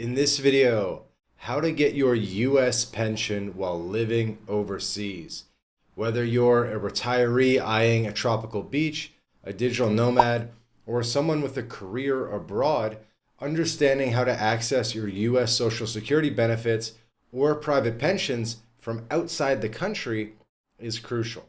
In this video, how to get your US pension while living overseas. Whether you're a retiree eyeing a tropical beach, a digital nomad, or someone with a career abroad, understanding how to access your US Social Security benefits or private pensions from outside the country is crucial.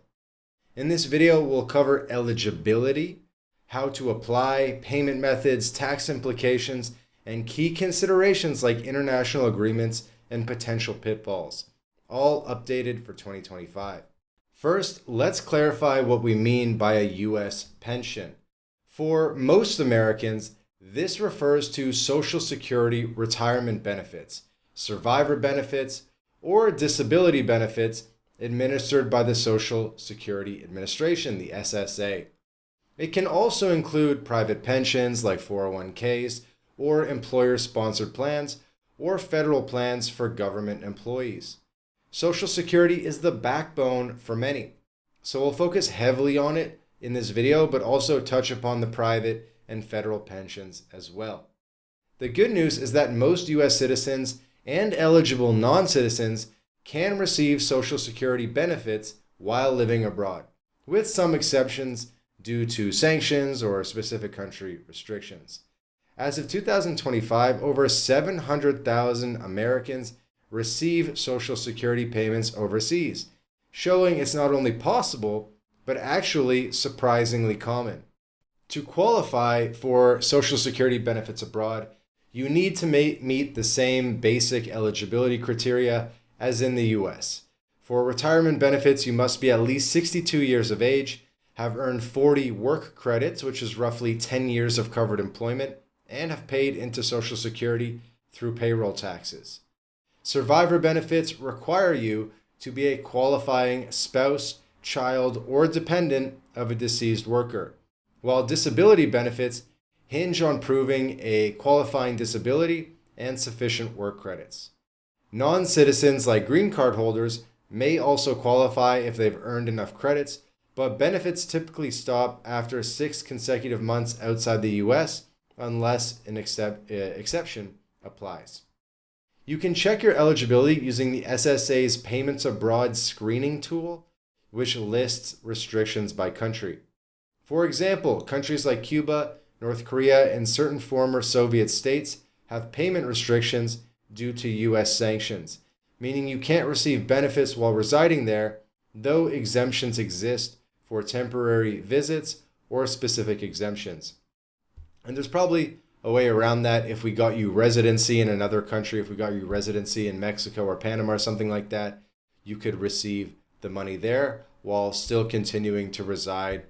In this video, we'll cover eligibility, how to apply, payment methods, tax implications, and key considerations like international agreements and potential pitfalls, all updated for 2025. First, let's clarify what we mean by a U.S. pension. For most Americans, this refers to Social Security retirement benefits, survivor benefits, or disability benefits administered by the Social Security Administration, the SSA. It can also include private pensions like 401ks, or employer-sponsored plans, or federal plans for government employees. Social Security is the backbone for many, so we'll focus heavily on it in this video, but also touch upon the private and federal pensions as well. The good news is that most U.S. citizens and eligible non-citizens can receive Social Security benefits while living abroad, with some exceptions due to sanctions or specific country restrictions. As of 2025, over 700,000 Americans receive Social Security payments overseas, showing it's not only possible, but actually surprisingly common. To qualify for Social Security benefits abroad, you need to meet the same basic eligibility criteria as in the US. For retirement benefits, you must be at least 62 years of age, have earned 40 work credits, which is roughly 10 years of covered employment, and have paid into Social Security through payroll taxes. Survivor benefits require you to be a qualifying spouse, child, or dependent of a deceased worker, while disability benefits hinge on proving a qualifying disability and sufficient work credits. Non-citizens like green card holders may also qualify if they've earned enough credits, but benefits typically stop after 6 consecutive months outside the US unless an exception applies. You can check your eligibility using the SSA's Payments Abroad screening tool, which lists restrictions by country. For example, countries like Cuba, North Korea, and certain former Soviet states have payment restrictions due to US sanctions, meaning you can't receive benefits while residing there, though exemptions exist for temporary visits or specific exemptions. And there's probably a way around that. If we got you residency in another country, if we got you residency in Mexico or Panama or something like that, you could receive the money there while still continuing to reside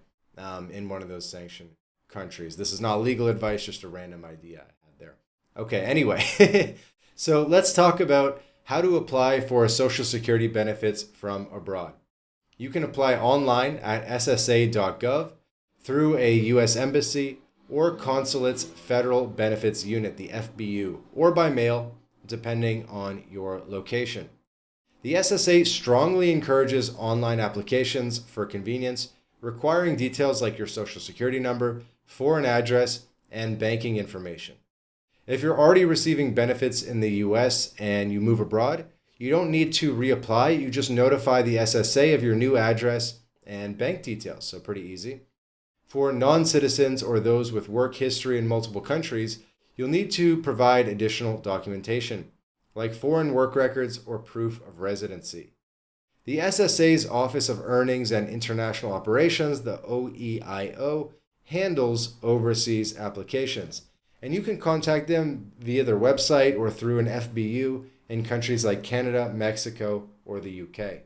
in one of those sanctioned countries. This is not legal advice, just a random idea I had there. Okay, anyway, so let's talk about how to apply for Social Security benefits from abroad. You can apply online at ssa.gov, through a U.S. embassy, or consulate's Federal Benefits Unit, the FBU, or by mail, depending on your location. The SSA strongly encourages online applications for convenience, requiring details like your Social Security number, foreign address, and banking information. If you're already receiving benefits in the US and you move abroad, you don't need to reapply. You just notify the SSA of your new address and bank details, so pretty easy. For non-citizens or those with work history in multiple countries, you'll need to provide additional documentation, like foreign work records or proof of residency. The SSA's Office of Earnings and International Operations, the OEIO, handles overseas applications, and you can contact them via their website or through an FBU in countries like Canada, Mexico, or the UK.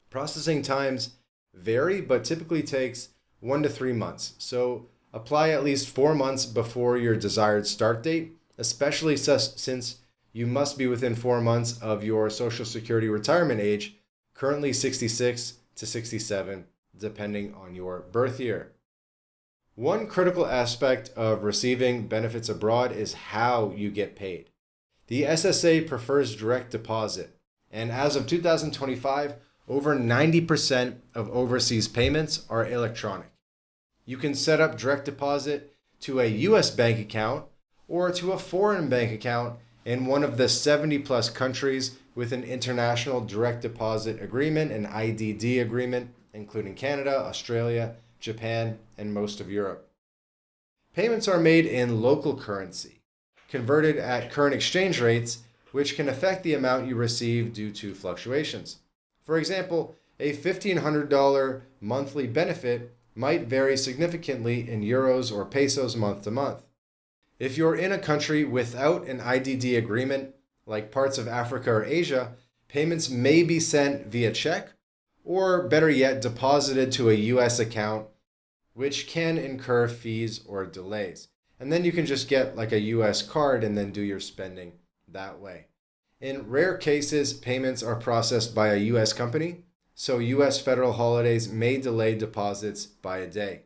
Processing times vary, but typically takes 1 to 3 months. So apply at least 4 months before your desired start date, especially since you must be within 4 months of your Social Security retirement age, currently 66 to 67, depending on your birth year. One critical aspect of receiving benefits abroad is how you get paid. The SSA prefers direct deposit, and as of 2025, over 90% of overseas payments are electronic. You can set up direct deposit to a US bank account or to a foreign bank account in one of the 70 plus countries with an international direct deposit agreement, an IDD agreement, including Canada, Australia, Japan, and most of Europe. Payments are made in local currency, converted at current exchange rates, which can affect the amount you receive due to fluctuations. For example, a $1,500 monthly benefit might vary significantly in euros or pesos month to month. If you're in a country without an IDD agreement, like parts of Africa or Asia, payments may be sent via check, or better yet, deposited to a US account, which can incur fees or delays. And then you can just get like a US card and then do your spending that way. In rare cases, payments are processed by a US company, so US federal holidays may delay deposits by a day.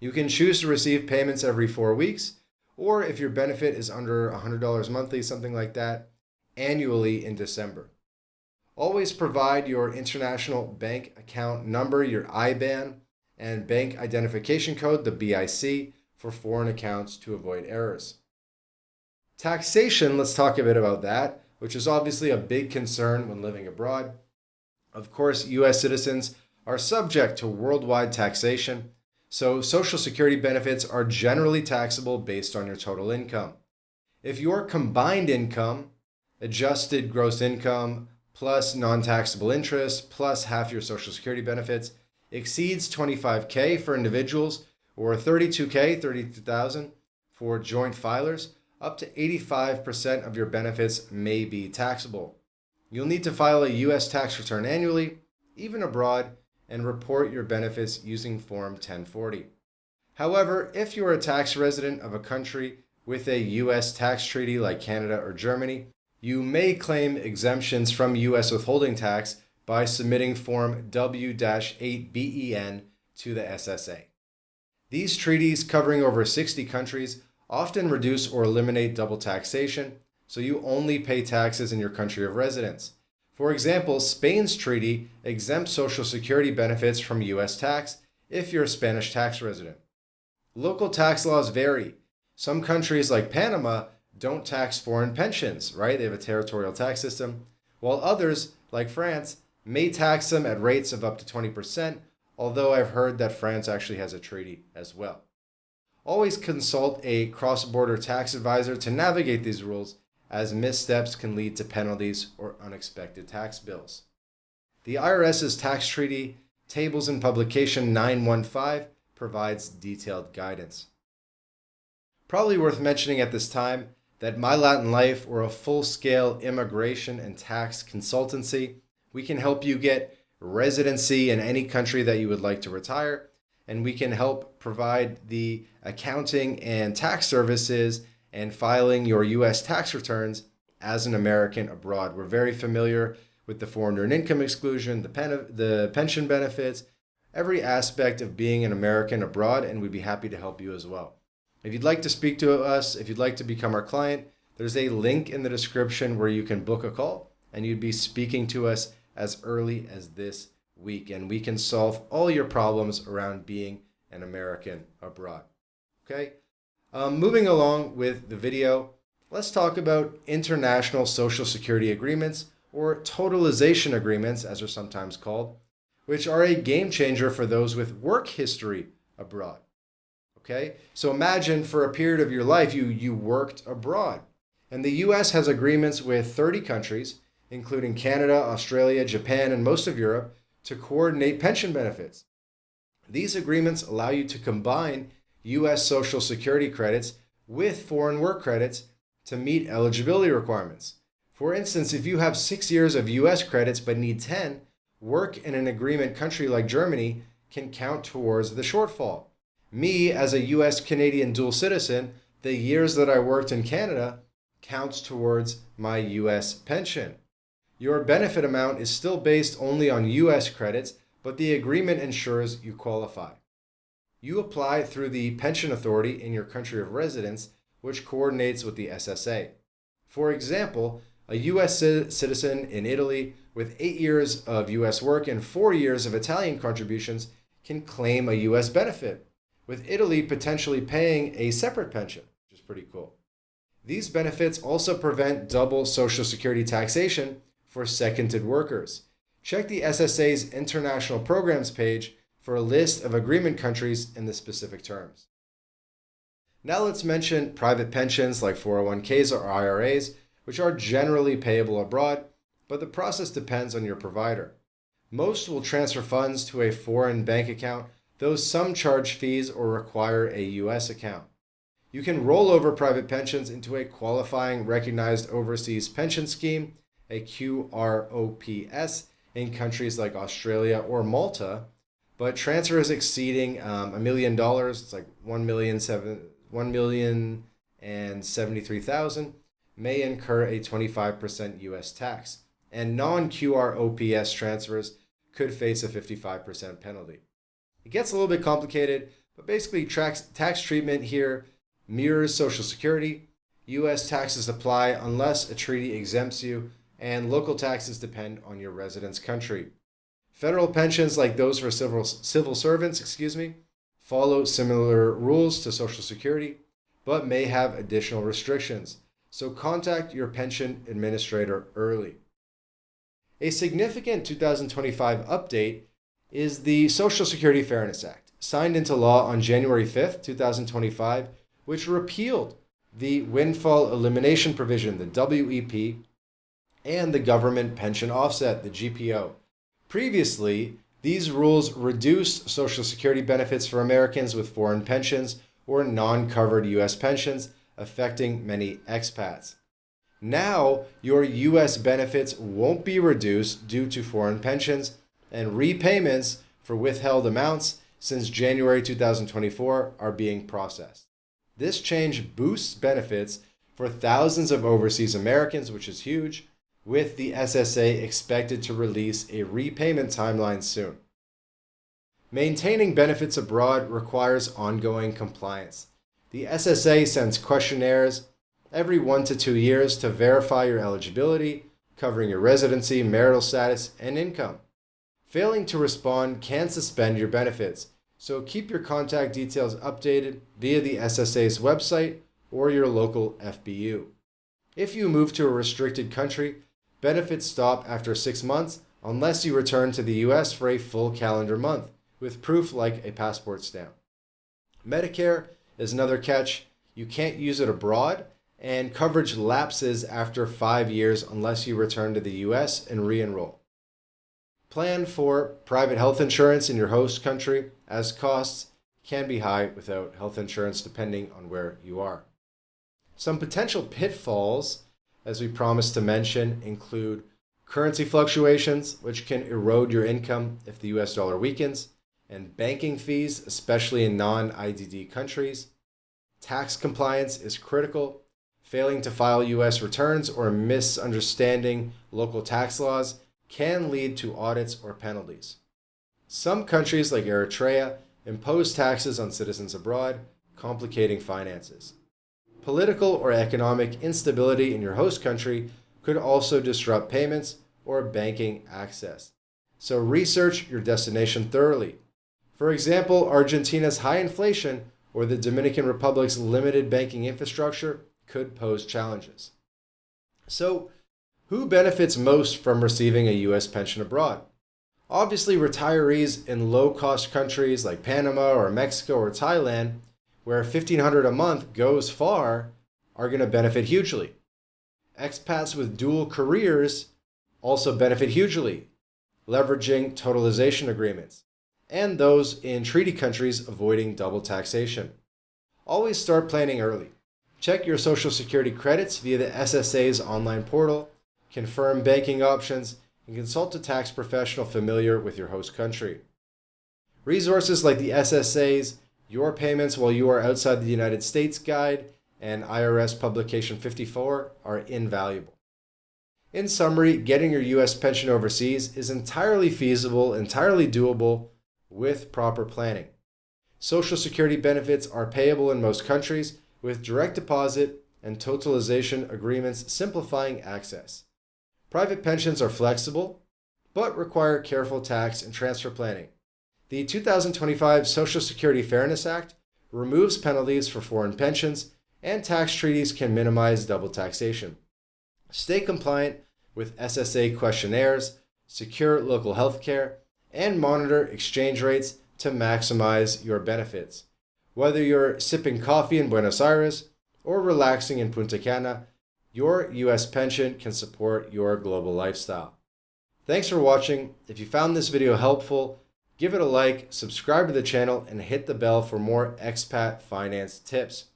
You can choose to receive payments every 4 weeks, or if your benefit is under $100 monthly, something like that, annually in December. Always provide your international bank account number, your IBAN, and bank identification code, the BIC, for foreign accounts to avoid errors. Taxation, let's talk a bit about that, which is obviously a big concern when living abroad. Of course, US citizens are subject to worldwide taxation, so Social Security benefits are generally taxable based on your total income. If your combined income, adjusted gross income, plus non-taxable interest, plus half your Social Security benefits, exceeds $25K for individuals or $32K, $32,000 for joint filers, up to 85% of your benefits may be taxable. You'll need to file a U.S. tax return annually, even abroad, and report your benefits using Form 1040. However, if you're a tax resident of a country with a U.S. tax treaty like Canada or Germany, you may claim exemptions from U.S. withholding tax by submitting Form W-8BEN to the SSA. These treaties, covering over 60 countries, often reduce or eliminate double taxation, so you only pay taxes in your country of residence. For example, Spain's treaty exempts Social Security benefits from U.S. tax if you're a Spanish tax resident. Local tax laws vary. Some countries like Panama don't tax foreign pensions, right? They have a territorial tax system, while others, like France, may tax them at rates of up to 20%, although I've heard that France actually has a treaty as well. Always consult a cross-border tax advisor to navigate these rules, as missteps can lead to penalties or unexpected tax bills. The IRS's tax treaty tables in publication 915 provides detailed guidance. Probably worth mentioning at this time that MyLatinLife, or a full-scale immigration and tax consultancy, we can help you get residency in any country that you would like to retire, and we can help provide the accounting and tax services and filing your U.S. tax returns as an American abroad. We're very familiar with the foreign earned income exclusion, the pension benefits, every aspect of being an American abroad, and we'd be happy to help you as well. If you'd like to speak to us, if you'd like to become our client, there's a link in the description where you can book a call, and you'd be speaking to us as early as this week, and we can solve all your problems around being an American abroad. Okay? Moving along with the video, let's talk about international Social Security agreements, or totalization agreements, as they're sometimes called, which are a game changer for those with work history abroad. Okay? So imagine for a period of your life you worked abroad. And the US has agreements with 30 countries, including Canada, Australia, Japan, and most of Europe, to coordinate pension benefits. These agreements allow you to combine U.S. Social Security credits with foreign work credits to meet eligibility requirements. For instance, if you have 6 years of U.S. credits but need 10, work in an agreement country like Germany can count towards the shortfall. Me, as a U.S. Canadian dual citizen, the years that I worked in Canada counts towards my U.S. pension. Your benefit amount is still based only on U.S. credits, but the agreement ensures you qualify. You apply through the pension authority in your country of residence, which coordinates with the SSA. For example, a U.S. citizen in Italy with 8 years of U.S. work and 4 years of Italian contributions can claim a U.S. benefit, with Italy potentially paying a separate pension, which is pretty cool. These benefits also prevent double Social Security taxation for seconded workers. Check the SSA's International Programs page for a list of agreement countries in the specific terms. Now let's mention private pensions like 401ks or IRAs, which are generally payable abroad, but the process depends on your provider. Most will transfer funds to a foreign bank account, though some charge fees or require a U.S. account. You can roll over private pensions into a qualifying recognized overseas pension scheme, a QROPS, in countries like Australia or Malta, but transfers exceeding $1 million, it's like $1,073,000, may incur a 25% U.S. tax, and non-QROPS transfers could face a 55% penalty. It gets a little bit complicated, but basically tax treatment here mirrors Social Security. U.S. taxes apply unless a treaty exempts you, and local taxes depend on your residence country. Federal pensions, like those for civil servants, follow similar rules to Social Security, but may have additional restrictions. So contact your pension administrator early. A significant 2025 update is the Social Security Fairness Act, signed into law on January 5th, 2025, which repealed the windfall elimination provision, the WEP, and the government pension offset, the GPO. Previously, these rules reduced Social Security benefits for Americans with foreign pensions or non-covered U.S. pensions, affecting many expats. Now, your U.S. benefits won't be reduced due to foreign pensions, and repayments for withheld amounts since January 2024 are being processed. This change boosts benefits for thousands of overseas Americans, which is huge, with the SSA expected to release a repayment timeline soon. Maintaining benefits abroad requires ongoing compliance. The SSA sends questionnaires every 1 to 2 years to verify your eligibility, covering your residency, marital status, and income. Failing to respond can suspend your benefits, so keep your contact details updated via the SSA's website or your local FBU. If you move to a restricted country, benefits stop after 6 months unless you return to the U.S. for a full calendar month, with proof like a passport stamp. Medicare is another catch. You can't use it abroad, and coverage lapses after 5 years unless you return to the U.S. and re-enroll. Plan for private health insurance in your host country, as costs can be high without health insurance depending on where you are. Some potential pitfalls, as we promised to mention, include currency fluctuations, which can erode your income if the US dollar weakens, and banking fees, especially in non-IDD countries. Tax compliance is critical. Failing to file US returns or misunderstanding local tax laws can lead to audits or penalties. Some countries, like Eritrea, impose taxes on citizens abroad, complicating finances. Political or economic instability in your host country could also disrupt payments or banking access. So research your destination thoroughly. For example, Argentina's high inflation or the Dominican Republic's limited banking infrastructure could pose challenges. So, who benefits most from receiving a U.S. pension abroad? Obviously, retirees in low-cost countries like Panama or Mexico or Thailand, where $1,500 a month goes far, are going to benefit hugely. Expats with dual careers also benefit hugely, leveraging totalization agreements, and those in treaty countries avoiding double taxation. Always start planning early. Check your Social Security credits via the SSA's online portal, confirm banking options, and consult a tax professional familiar with your host country. Resources like the SSA's Your Payments While You Are Outside the United States Guide and IRS Publication 54 are invaluable. In summary, getting your U.S. pension overseas is entirely feasible, entirely doable with proper planning. Social Security benefits are payable in most countries with direct deposit and totalization agreements simplifying access. Private pensions are flexible, but require careful tax and transfer planning. The 2025 Social Security Fairness Act removes penalties for foreign pensions and tax treaties can minimize double taxation. Stay compliant with SSA questionnaires, secure local healthcare, and monitor exchange rates to maximize your benefits. Whether you're sipping coffee in Buenos Aires or relaxing in Punta Cana, your U.S. pension can support your global lifestyle. Thanks for watching. If you found this video helpful, give it a like, subscribe to the channel, and hit the bell for more expat finance tips.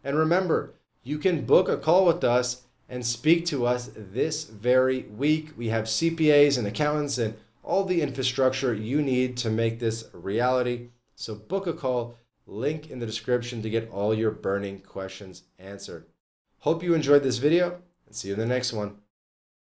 And remember, you can book a call with us and speak to us this very week. We have CPAs and accountants and all the infrastructure you need to make this a reality. So book a call, link in the description to get all your burning questions answered. Hope you enjoyed this video and see you in the next one.